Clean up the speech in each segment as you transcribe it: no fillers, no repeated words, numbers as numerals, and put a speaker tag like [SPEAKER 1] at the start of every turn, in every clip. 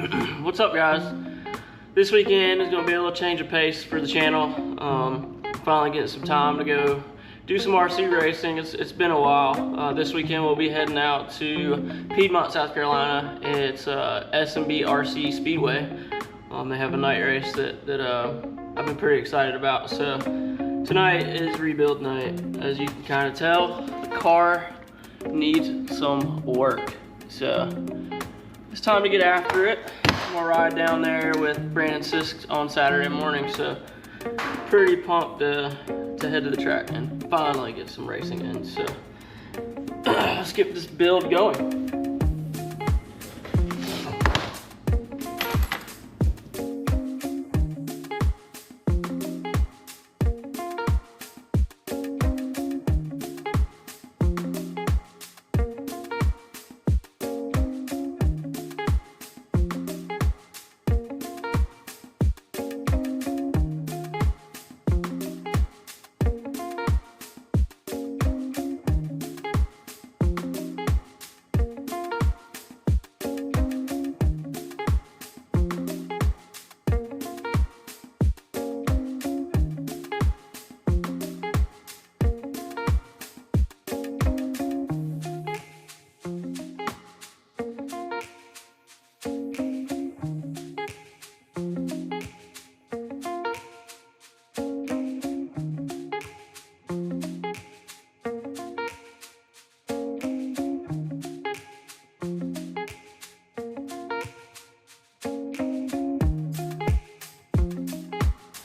[SPEAKER 1] What's up, guys? This weekend is going to be a little change of pace for the channel. Finally getting some time to go do some RC racing. It's been a while. This weekend we'll be heading out to Piedmont, South Carolina. It's S&B RC Speedway. They have a night race that I've been pretty excited about. So tonight is rebuild night. As you can kind of tell, the car needs some work. So it's time to get after it. I'm gonna ride down there with Brandon Sisk on Saturday morning, so pretty pumped to head to the track and finally get some racing in. So let's get this build going.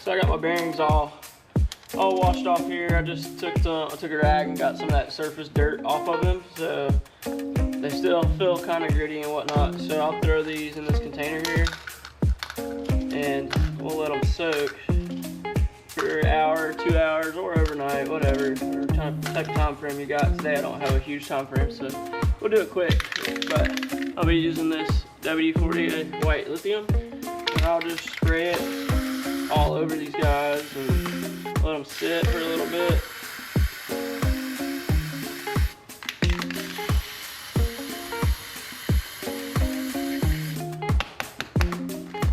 [SPEAKER 1] So I got my bearings all washed off here. I just took a rag and got some of that surface dirt off of them. So they still feel kind of gritty and whatnot. So I'll throw these in this container here and we'll let them soak for an hour, 2 hours, or overnight, whatever type of time frame you got. Today I don't have a huge time frame, so we'll do it quick. But I'll be using this WD-40 white lithium and I'll just spray it all over these guys and let them sit for a little bit.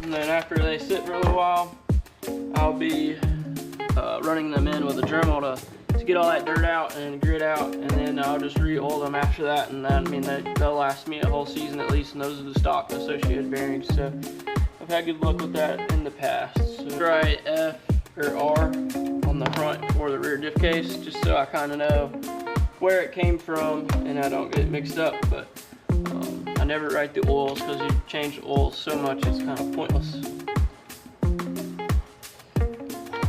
[SPEAKER 1] And then after they sit for a little while, I'll be running them in with a Dremel to get all that dirt out and grit out, and then I'll just re-oil them after that, and that, I mean, they'll last me a whole season at least, and those are the stock associated bearings. So I've had good luck with that in the past. So try F or R on the front or the rear diff case, just so I kind of know where it came from and I don't get mixed up. But I never write the oils because you change the oils so much it's kind of pointless.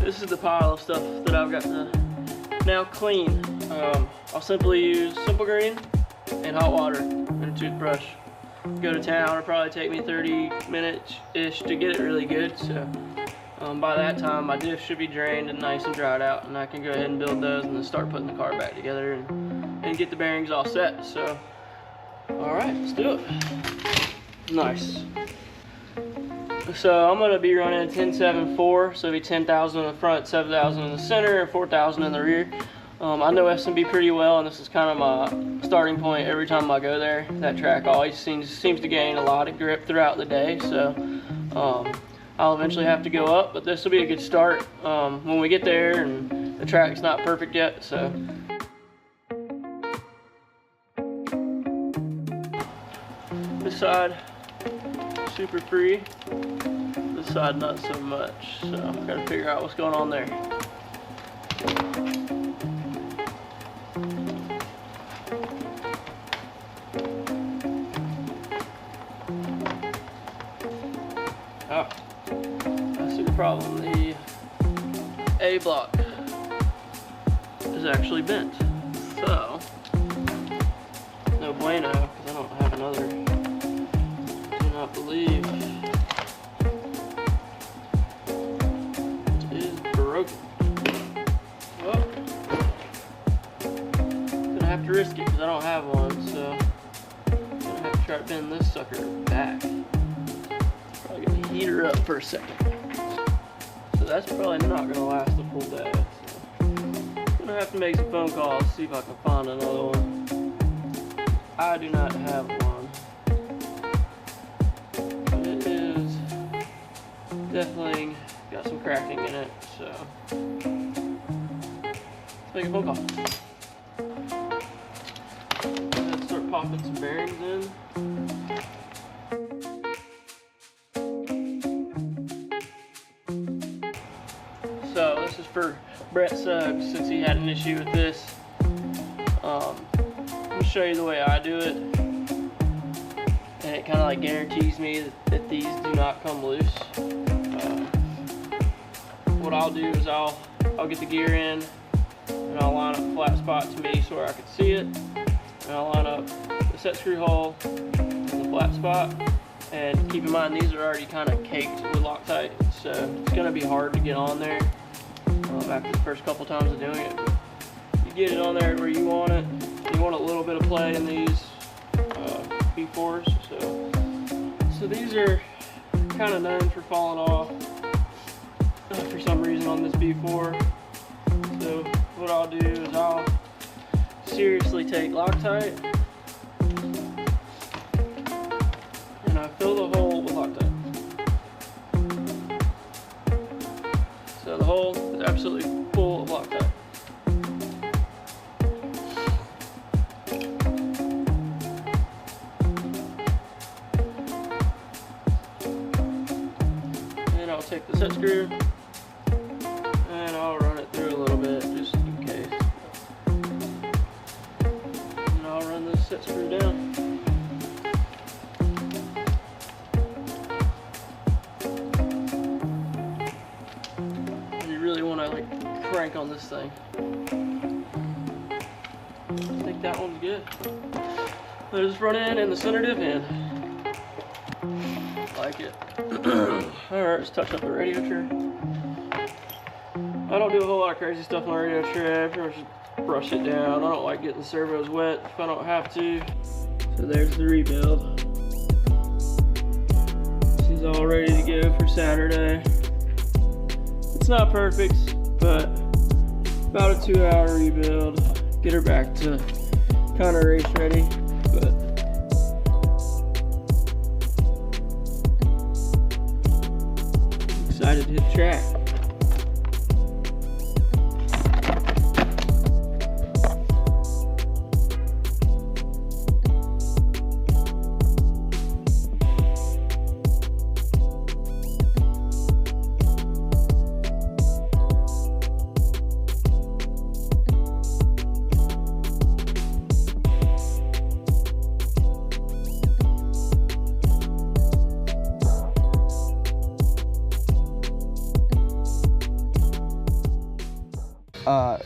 [SPEAKER 1] This is the pile of stuff that I've got to now clean. I'll simply use Simple Green and hot water and a toothbrush. Go to town. It'll probably take me 30 minutes-ish to get it really good. So by that time, my diff should be drained and nice and dried out, and I can go ahead and build those and then start putting the car back together and get the bearings all set. So, all right, let's do it. Nice. So I'm going to be running a 10.7.4, so it'll be 10,000 in the front, 7,000 in the center, and 4,000 in the rear. I know S&B pretty well, and this is kind of my starting point every time I go there. That track always seems to gain a lot of grip throughout the day, so I'll eventually have to go up, but this will be a good start when we get there, and the track's not perfect yet. So this side super free, this side not so much, so I've got to figure out what's going on there. Oh, I see the problem. The A block is actually bent. So, no bueno, because I don't have another. Do not believe it is broken. Well, gonna have to risk it because I don't have one, so I'm gonna have to try to bend this sucker back. Probably gonna heat her up for a second. So that's probably not gonna last the full day. So I'm gonna have to make some phone calls, see if I can find another one. I do not have one. It definitely got some cracking in it, so let's make a phone call. Let's start popping some bearings in. So this is for Brett Suggs, since he had an issue with this. I'm going to show you the way I do it, and it kind of like guarantees me that these do not come loose. What I'll do is I'll get the gear in, and I'll line up a flat spot to me so where I can see it, and I'll line up the set screw hole in the flat spot. And keep in mind, these are already kind of caked with Loctite, so it's going to be hard to get on there after the first couple times of doing it. But you get it on there where you want it. You want a little bit of play in these B4s. So these are kind of known for falling off for some reason on this B4. So what I'll do is I'll seriously take Loctite, and I fill the hole with Loctite. So the hole is absolutely full of Loctite. And I'll take the set screw and I'll run it through a little bit just in case. And I'll run this set screw down. Crank on this thing. I think that one's good. There's front end and the center diff end. Like it. Alright, let's touch up the radio trim. I don't do a whole lot of crazy stuff on the radio trim. I pretty much just brush it down. I don't like getting the servos wet if I don't have to. So there's the rebuild. She's all ready to go for Saturday. It's not perfect, but about a 2-hour rebuild. Get her back to kind of race ready, but excited to hit the track.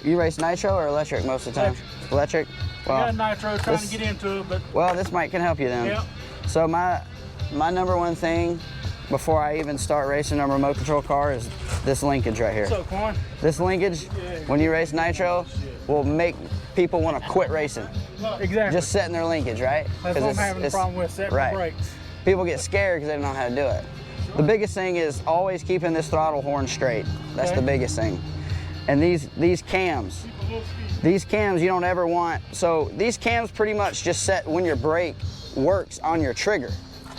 [SPEAKER 2] You race nitro or electric most of the time? Electric?
[SPEAKER 3] Well, I got nitro, trying to get into it, but...
[SPEAKER 2] Well, this might can help you then.
[SPEAKER 3] Yeah.
[SPEAKER 2] So my number one thing before I even start racing a remote control car is this linkage right here.
[SPEAKER 3] What's up, Quan?
[SPEAKER 2] This linkage, when you race nitro, will make people want to quit racing.
[SPEAKER 3] Exactly.
[SPEAKER 2] Just setting their linkage, right?
[SPEAKER 3] That's what I'm having a problem with, setting the brakes.
[SPEAKER 2] People get scared because they don't know how to do it. The biggest thing is always keeping this throttle horn straight. That's the biggest thing. And these cams you don't ever want. So these cams pretty much just set when your brake works on your trigger,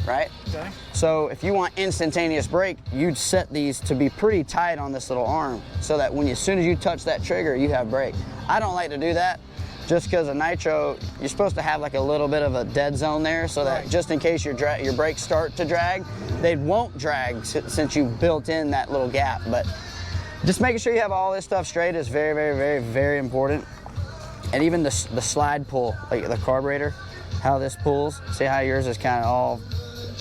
[SPEAKER 2] right?
[SPEAKER 3] Okay.
[SPEAKER 2] So if you want instantaneous brake, you'd set these to be pretty tight on this little arm so that when as soon as you touch that trigger, you have brake. I don't like to do that just because of nitro, you're supposed to have like a little bit of a dead zone there so that just in case your brakes start to drag, they won't drag since you built in that little gap. But just making sure you have all this stuff straight is very, very, very, very important. And even the slide pull, like the carburetor, how this pulls. See how yours is kind of all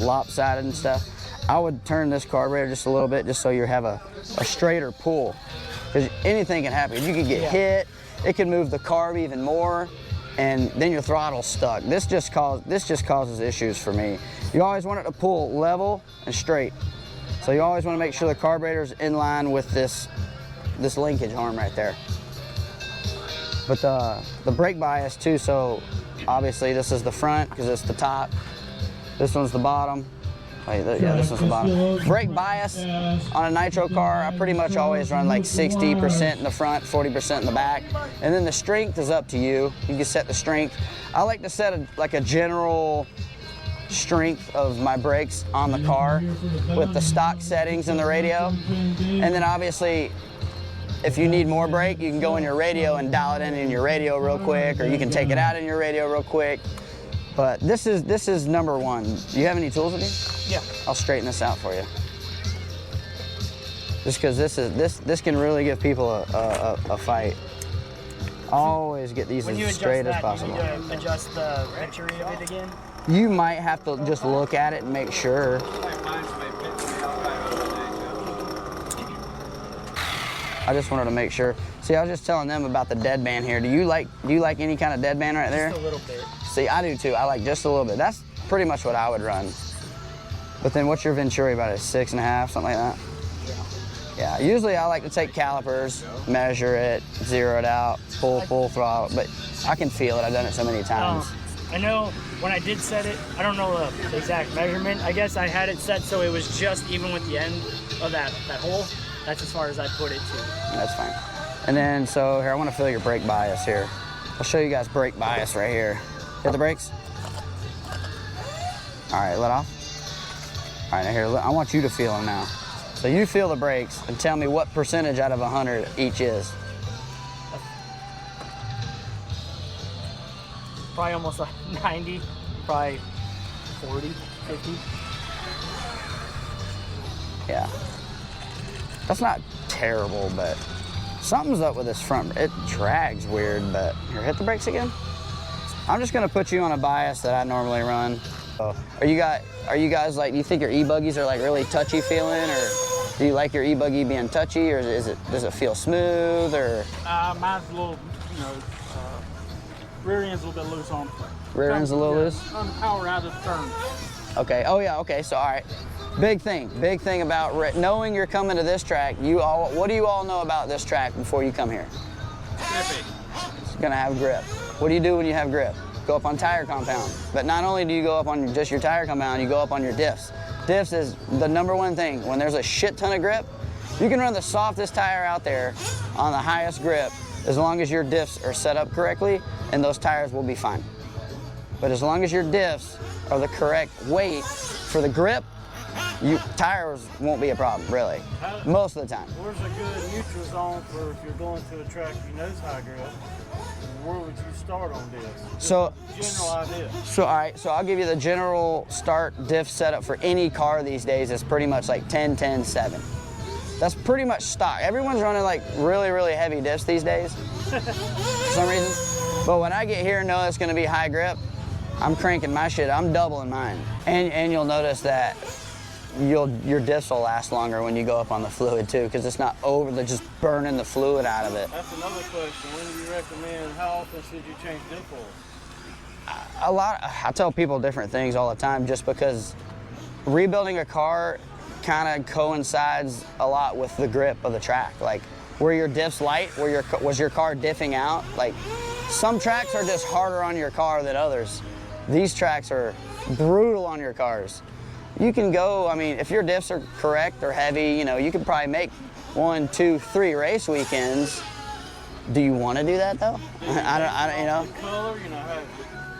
[SPEAKER 2] lopsided and stuff? I would turn this carburetor just a little bit just so you have a straighter pull. Because anything can happen. You could get hit, it can move the carb even more, and then your throttle's stuck. This just causes issues for me. You always want it to pull level and straight. So you always want to make sure the carburetor's in line with this linkage arm right there. But the brake bias too, so obviously this is the front because it's the top. This one's the bottom. Wait, yeah, this one's the bottom. Brake bias on a nitro car, I pretty much always run like 60% in the front, 40% in the back. And then the strength is up to you. You can set the strength. I like to set like a general strength of my brakes on the car with the stock settings in the radio. And then obviously, if you need more brake, you can go in your radio and dial it in your radio real quick, or you can take it out in your radio real quick. But this is number one. Do you have any tools with you?
[SPEAKER 3] Yeah.
[SPEAKER 2] I'll straighten this out for you. Just because this can really give people a fight. Always get these as straight as possible.
[SPEAKER 4] You need to adjust the entry of it again?
[SPEAKER 2] You might have to just look at it and make sure. I just wanted to make sure. See, I was just telling them about the deadband here. Do you like any kind of deadband right there?
[SPEAKER 4] Just a little bit.
[SPEAKER 2] See, I do too. I like just a little bit. That's pretty much what I would run. But then what's your Venturi about it? 6.5, something like that? Yeah, usually I like to take calipers, measure it, zero it out, pull full throttle, but I can feel it. I've done it so many times.
[SPEAKER 4] I know when I did set it, I don't know the exact measurement. I guess I had it set so it was just even with the end of that hole. That's as far as I put it to.
[SPEAKER 2] That's fine. And then, so here, I want to feel your brake bias here. I'll show you guys brake bias right here. Hit the brakes. All right, let off. All right, now here, I want you to feel them now. So you feel the brakes and tell me what percentage out of 100 each is.
[SPEAKER 4] Probably almost like 90, probably 40, 50.
[SPEAKER 2] Yeah. That's not terrible, but something's up with this front. It drags weird, but here, hit the brakes again. I'm just gonna put you on a bias that I normally run. So, are you guys like, do you think your e-buggies are like really touchy feeling, or do you like your e-buggy being touchy, or does it feel smooth, or?
[SPEAKER 3] Mine's a little, rear end's a little bit loose on.
[SPEAKER 2] Rear end's a little loose?
[SPEAKER 3] On the power out of the turn.
[SPEAKER 2] Okay, oh yeah, okay, so all right. Big thing about knowing you're coming to this track, what do you all know about this track before you come here?
[SPEAKER 3] Grippy.
[SPEAKER 2] It's gonna have grip. What do you do when you have grip? Go up on tire compound. But not only do you go up on just your tire compound, you go up on your diffs. Diffs is the number one thing. When there's a shit ton of grip, you can run the softest tire out there on the highest grip as long as your diffs are set up correctly, and those tires will be fine. But as long as your diffs are the correct weight for the grip, tires won't be a problem, really, most of the time.
[SPEAKER 3] Where's a good neutral zone for if you're going to a track you know's high grip? Where would you start on this?
[SPEAKER 2] So,
[SPEAKER 3] general idea.
[SPEAKER 2] So all right, so I'll give you the general start diff setup for any car these days is pretty much like 10, 10, 7. That's pretty much stock. Everyone's running like really, really heavy diffs these days for some reason. But when I get here and know it's gonna be high grip, I'm cranking my shit, I'm doubling mine. And you'll notice that your diffs will last longer when you go up on the fluid too, because it's not they're just burning the fluid out of it.
[SPEAKER 3] That's another question. When do you recommend, how often should you change diff oil?
[SPEAKER 2] I tell people different things all the time, just because rebuilding a car kind of coincides a lot with the grip of the track. Like, where your diff's light, was your car diffing out? Like, some tracks are just harder on your car than others. These tracks are brutal on your cars. You can go, I mean, if your diffs are correct or heavy, you can probably make 1, 2, 3 race weekends. Do you want to do that though? I don't.
[SPEAKER 3] The color,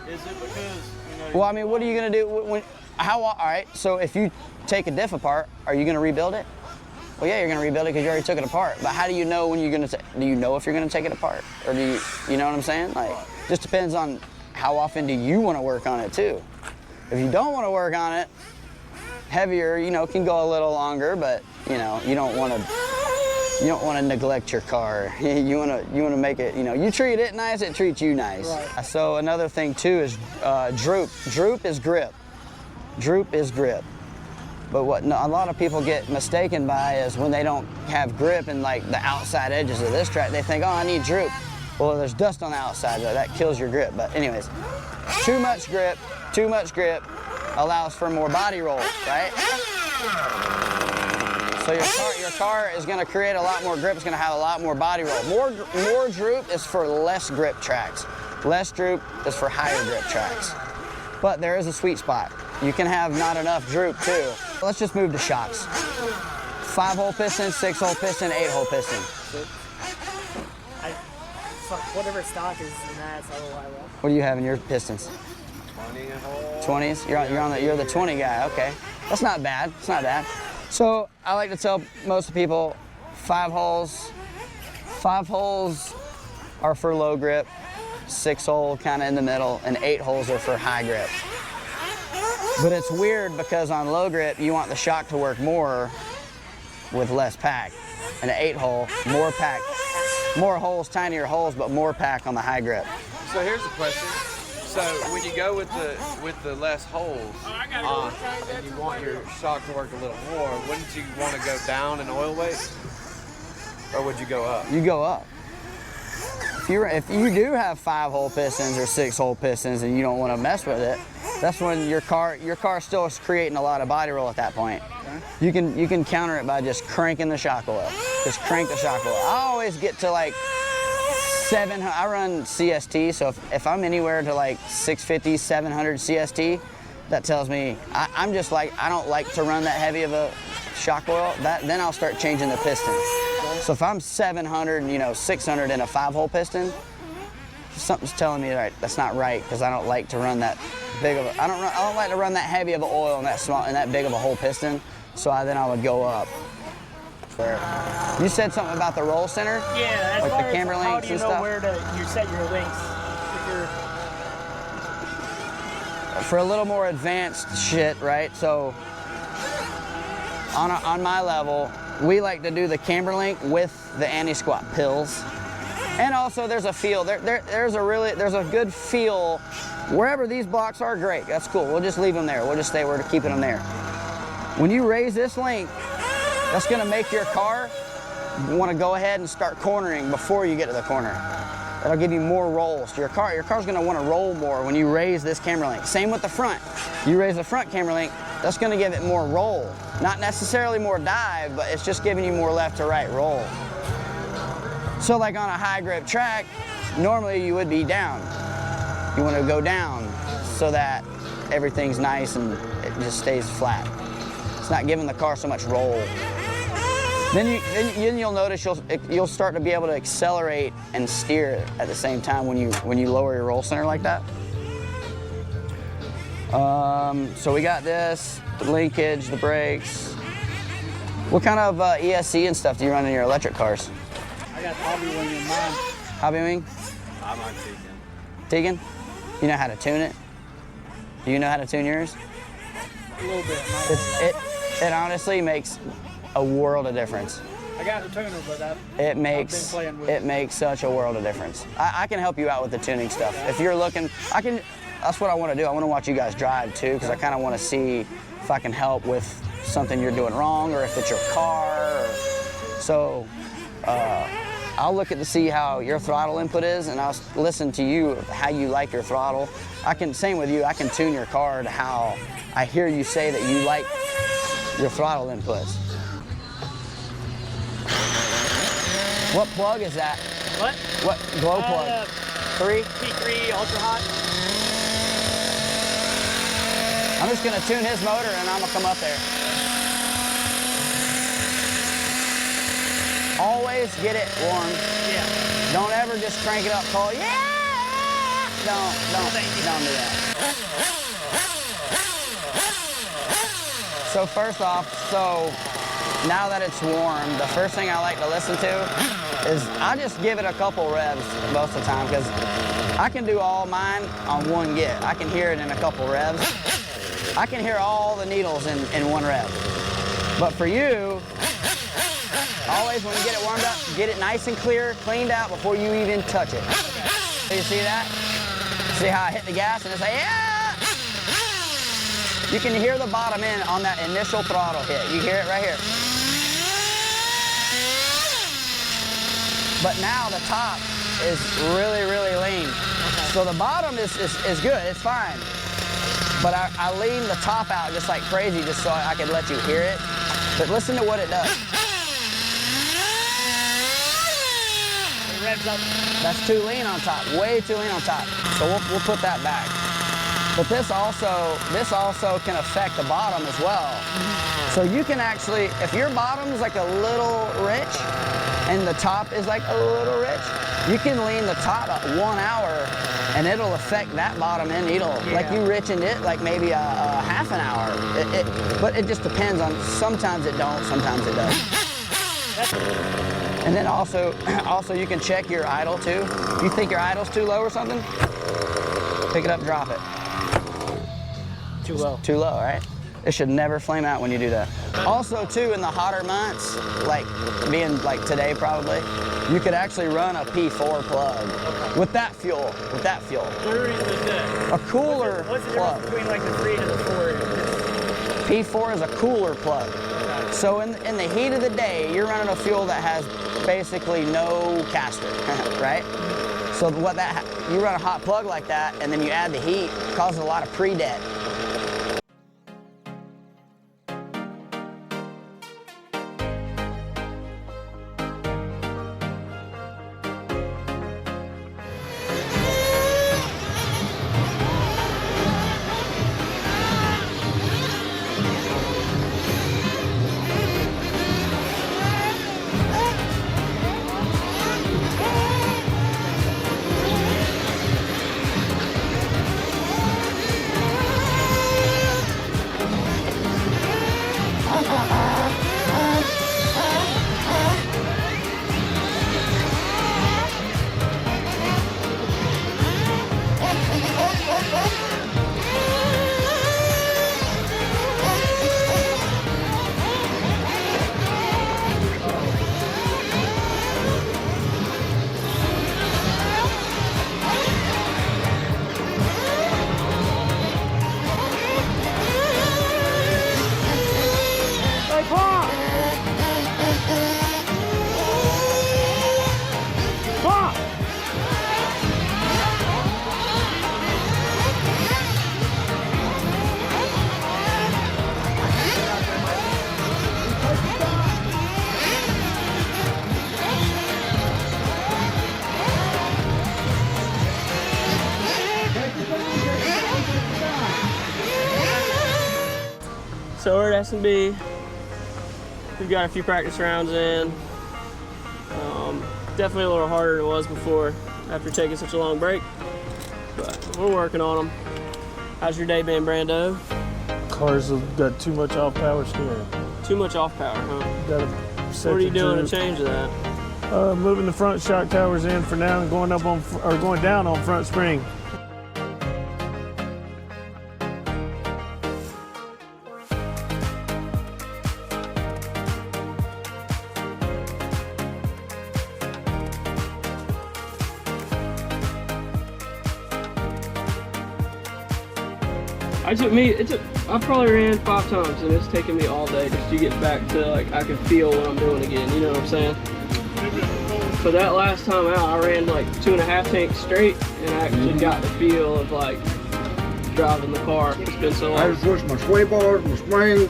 [SPEAKER 3] is it because,
[SPEAKER 2] Well, I mean, what are you gonna do all right, so if you take a diff apart, are you gonna rebuild it? Well, yeah, you're gonna rebuild it because you already took it apart. But how do you know when you're gonna, do you know if you're gonna take it apart? Or do you know what I'm saying? Like, just depends on how often do you want to work on it too. If you don't want to work on it, heavier, can go a little longer, but you don't want to neglect your car. you want to make it, you treat it nice, it treats you nice. Right. So another thing too is droop. Droop is grip. Droop is grip. But what a lot of people get mistaken by is when they don't have grip in like the outside edges of this track, they think, oh, I need droop. Well, there's dust on the outside, so that kills your grip. But anyways, too much grip allows for more body roll, right? So your car is going to create a lot more grip. It's going to have a lot more body roll. More droop is for less grip tracks. Less droop is for higher grip tracks. But there is a sweet spot. You can have not enough droop too. Let's just move to shocks. 5-hole piston, 6-hole piston, 8-hole piston.
[SPEAKER 4] Whatever stock is in that, that's all I want.
[SPEAKER 2] What do you have in your pistons?
[SPEAKER 5] 20 a hole.
[SPEAKER 2] 20s? You're the 20 guy. Okay, that's not bad. It's not bad. So I like to tell most people 5 holes. 5 holes are for low grip, 6 hole kind of in the middle, and 8 holes are for high grip. But it's weird because on low grip you want the shock to work more with less pack. And an 8 hole, more pack, more holes, tinier holes, but more pack on the high grip.
[SPEAKER 5] So here's the question. So when you go with the less holes, and you want your shock to work a little more, wouldn't you want to go down in oil weight, or would you go up?
[SPEAKER 2] You go up. If you do have 5-hole pistons or 6-hole pistons and you don't want to mess with it, that's when your car still is creating a lot of body roll at that point. Okay. You can counter it by just cranking the shock oil. Just crank the shock oil. I always get to like 700. I run CST, so if I'm anywhere to like 650, 700 CST, that tells me I'm just like, I don't like to run that heavy of a shock oil. Then I'll start changing the piston. So if I'm 700, 600 in a 5-hole piston, something's telling me that's not right, because I don't like to run that big of I don't like to run that heavy of an oil in that big of a hole piston. So then I would go up. You said something about the roll center?
[SPEAKER 4] Yeah, as
[SPEAKER 2] like
[SPEAKER 4] far
[SPEAKER 2] the camber
[SPEAKER 4] as how
[SPEAKER 2] links
[SPEAKER 4] do you
[SPEAKER 2] and
[SPEAKER 4] know
[SPEAKER 2] stuff?
[SPEAKER 4] where you set your links?
[SPEAKER 2] For a little more advanced shit, right? So on my level, we like to do the camber link with the anti-squat pills. And also there's a feel, there's a good feel. Wherever these blocks are, great, that's cool. We'll just leave them there. We'll just stay where to keeping them there. When you raise this link, that's gonna make your car wanna go ahead and start cornering before you get to the corner. That'll give you more rolls. Your car's gonna wanna roll more when you raise this camber link. Same with the front. You raise the front camber link, that's gonna give it more roll. Not necessarily more dive, but it's just giving you more left to right roll. So like on a high grip track, normally you would be down. You want to go down so that everything's nice and it just stays flat. It's not giving the car so much roll. Then you'll notice you'll start to be able to accelerate and steer at the same time when you lower your roll center like that. So we got this, the linkage, the brakes. What kind of ESC and stuff do you run in your electric cars?
[SPEAKER 3] I got hobby wing in mine.
[SPEAKER 2] Hobby wing?
[SPEAKER 5] I'm on
[SPEAKER 2] Tegan? You know how to tune it? Do you know how to tune yours?
[SPEAKER 3] A little bit.
[SPEAKER 2] It honestly makes a world of difference.
[SPEAKER 3] I got a tuner, but
[SPEAKER 2] it makes such a world of difference. I can help you out with the tuning stuff. If you're looking, that's what I want to do. I want to watch you guys drive too, because I kind of want to see if I can help with something you're doing wrong, or if it's your car. So I'll look to see how your throttle input is, and I'll listen to you how you like your throttle. Same with you, I can tune your car to how I hear you say that you like your throttle inputs. What plug is that? What glow plug? 3?
[SPEAKER 4] P3 ultra hot.
[SPEAKER 2] I'm just gonna tune his motor and I'm gonna come up there. Always get it warm.
[SPEAKER 4] Yeah.
[SPEAKER 2] Don't ever just crank it up cold. Yeah! Don't do that. So first off, now that it's warm, the first thing I like to listen to is I just give it a couple revs most of the time, because I can do all mine on one get. I can hear it in a couple revs. I can hear all the needles in one rev. But for you, always when you get it warmed up, get it nice and clear, cleaned out before you even touch it. So you see that? See how I hit the gas and it's like, yeah! You can hear the bottom end on that initial throttle hit. You hear it right here. But now the top is really, really lean. So the bottom is good, it's fine. But I lean the top out just like crazy just so I could let you hear it. But listen to what it does.
[SPEAKER 4] It revs up.
[SPEAKER 2] That's too lean on top, way too lean on top. So we'll put that back. But this also can affect the bottom as well. So you can actually, if your bottom is like a little rich and the top is like a little rich, you can lean the top at 1 hour and it'll affect that bottom end needle. Like you richened it like maybe a half an hour. But it just depends on, sometimes it don't, sometimes it does. And then also you can check your idle too. If you think your idle's too low or something, pick it up, drop it.
[SPEAKER 4] Too low.
[SPEAKER 2] Too low, right? It should never flame out when you do that. Also too, in the hotter months, like being like today probably, you could actually run a P4 plug with that fuel,
[SPEAKER 1] During the day.
[SPEAKER 2] A cooler
[SPEAKER 4] What's the
[SPEAKER 2] plug.
[SPEAKER 4] difference between like the 3 and the 4?
[SPEAKER 2] P4 is a cooler plug. So in the heat of the day, you're running a fuel that has basically no caster, right? So you run a hot plug like that, and then you add the heat, it causes a lot of pre-dead.
[SPEAKER 1] So we're at S&B. We've got a few practice rounds in. Definitely a little harder than it was before after taking such a long break, but we're working on them. How's your day been, Brando?
[SPEAKER 3] Cars have got too much off-power steering.
[SPEAKER 1] Too much off power, huh?
[SPEAKER 3] Gotta set
[SPEAKER 1] What are you
[SPEAKER 3] it
[SPEAKER 1] doing to change that?
[SPEAKER 3] Moving the front shock towers in for now and going down on front spring.
[SPEAKER 1] I probably ran 5 times and it's taken me all day just to get back to like I can feel what I'm doing again, you know what I'm saying? So that last time out I ran like 2.5 tanks straight and I actually got the feel of like driving the car. It's been so long.
[SPEAKER 6] I just pushed my sway bars, my springs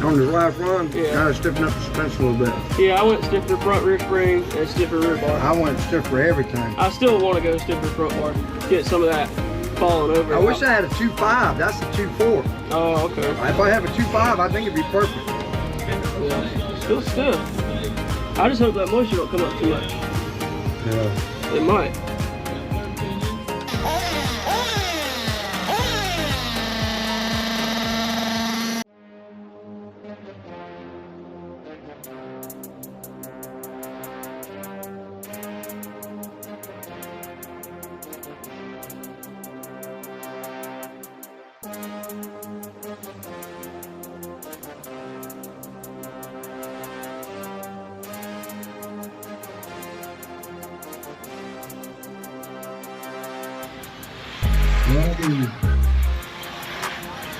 [SPEAKER 6] on this last run.
[SPEAKER 1] Yeah.
[SPEAKER 6] Kind of stiffen up the suspension a little bit.
[SPEAKER 1] Yeah, I went stiffer front rear spring and stiffer rear bar.
[SPEAKER 6] I went stiff for everything.
[SPEAKER 1] I still want to go stiffer front bar, get some of that falling over.
[SPEAKER 6] I wish I had a 2.5. That's the 2.4.
[SPEAKER 1] Oh, okay.
[SPEAKER 6] If I have a 2.5, I think it'd be perfect.
[SPEAKER 1] Yeah, it's still stiff. I just hope that moisture don't come up too much.
[SPEAKER 6] Yeah.
[SPEAKER 1] It might.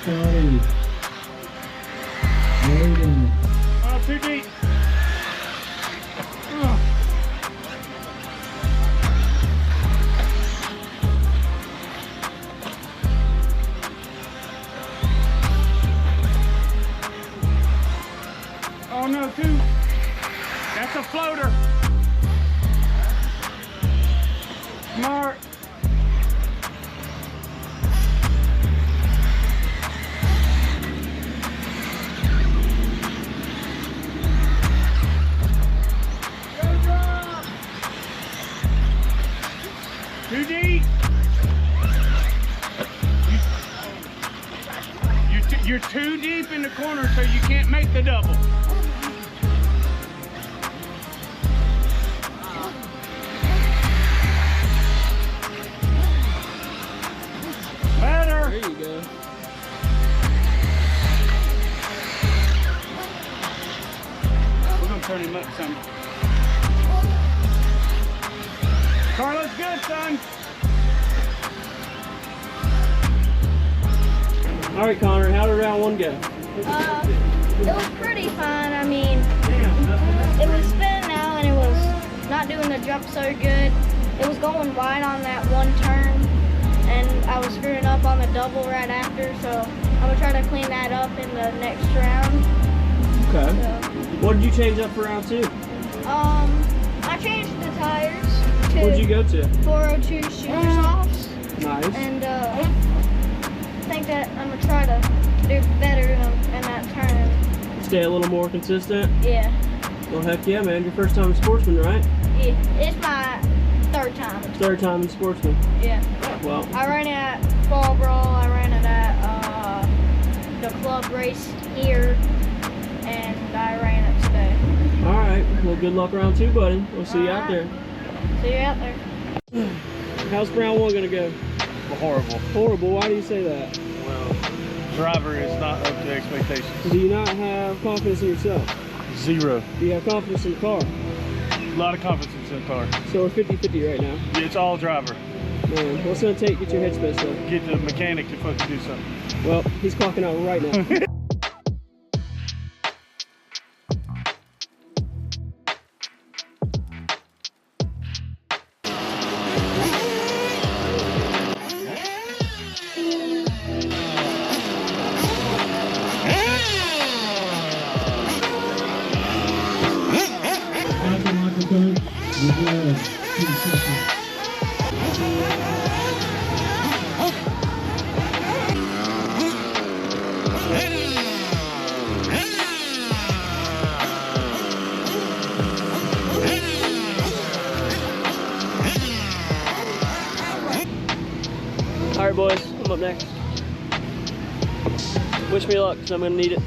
[SPEAKER 4] Oh, too deep. Oh no, too. That's a floater. Smart.
[SPEAKER 7] too deep in the corner so you can't make the double. Better.
[SPEAKER 1] There you go.
[SPEAKER 7] We're gonna turn him up some. Car looks good, son.
[SPEAKER 1] All right, Connor, how did round 1 go?
[SPEAKER 8] It was pretty fun. I mean, it was spinning out and it was not doing the jump so good. It was going wide on that one turn, and I was screwing up on the double right after, so I'm gonna try to clean that up in the next round.
[SPEAKER 1] Okay.
[SPEAKER 8] So,
[SPEAKER 1] What did you change up for round 2?
[SPEAKER 8] I changed the tires to
[SPEAKER 1] What'd you go to?
[SPEAKER 8] 402 Super Softs,
[SPEAKER 1] Nice.
[SPEAKER 8] and I think that I'm gonna try to do better in that turn.
[SPEAKER 1] Stay a little more consistent.
[SPEAKER 8] Yeah,
[SPEAKER 1] Well, heck yeah, man. Your first time in Sportsman, right?
[SPEAKER 8] yeah. It's my third time.
[SPEAKER 1] Third time in Sportsman.
[SPEAKER 8] Yeah.
[SPEAKER 1] Well,
[SPEAKER 8] I ran it at Fall Brawl, I ran it at the club race here, and I ran it today.
[SPEAKER 1] all right. Well, good luck round 2, buddy. We'll see you out there.
[SPEAKER 8] See you out there.
[SPEAKER 1] How's round 1 gonna go?
[SPEAKER 3] Horrible.
[SPEAKER 1] Horrible. Why do you say that?
[SPEAKER 3] Well, driver is not up to expectations.
[SPEAKER 1] Do you not have confidence in yourself?
[SPEAKER 3] 0.
[SPEAKER 1] Do you have confidence in the car?
[SPEAKER 3] A lot of confidence in the car.
[SPEAKER 1] So we're 50-50 right now.
[SPEAKER 3] It's all driver.
[SPEAKER 1] Man, what's it gonna take to get your headspace up?
[SPEAKER 3] Get the mechanic to fucking do something.
[SPEAKER 1] Well, he's clocking out right now. All right, boys, I'm up next. Wish me luck, because I'm gonna need it.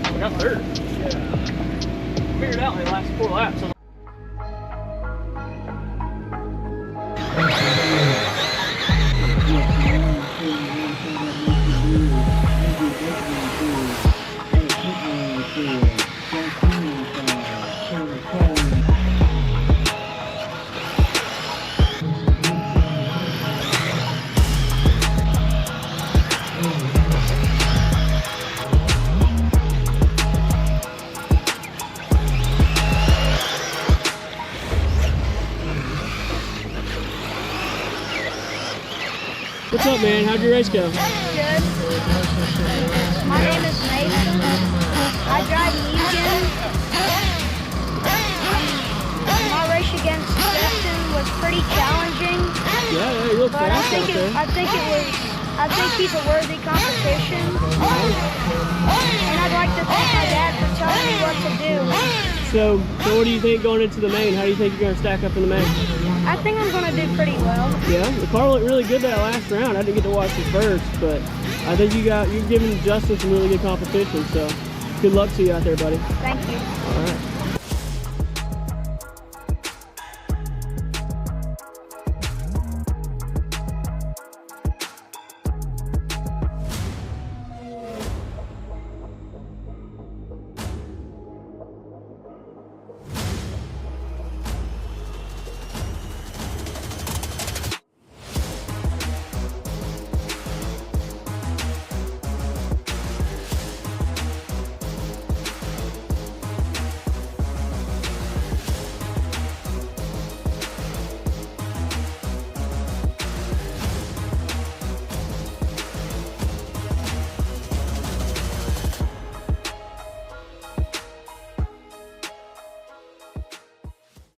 [SPEAKER 1] I got third. Figured it out in the last 4 laps. What's up, man? How'd your race go?
[SPEAKER 8] Good. My name is Mason. I drive Ogden. My race against Justin was pretty challenging.
[SPEAKER 1] Yeah, you look
[SPEAKER 8] But
[SPEAKER 1] fast out there.
[SPEAKER 8] I think he's a worthy competition. And I'd like to thank my dad for telling me what to do.
[SPEAKER 1] So what do you think going into the main? How do you think you're going to stack up in the main?
[SPEAKER 8] I think I'm going to do pretty well.
[SPEAKER 1] Yeah, the car looked really good that last round. I didn't get to watch the first, but I think you're giving Justin some really good competition. So good luck to you out there, buddy.
[SPEAKER 8] Thank you.
[SPEAKER 1] All right.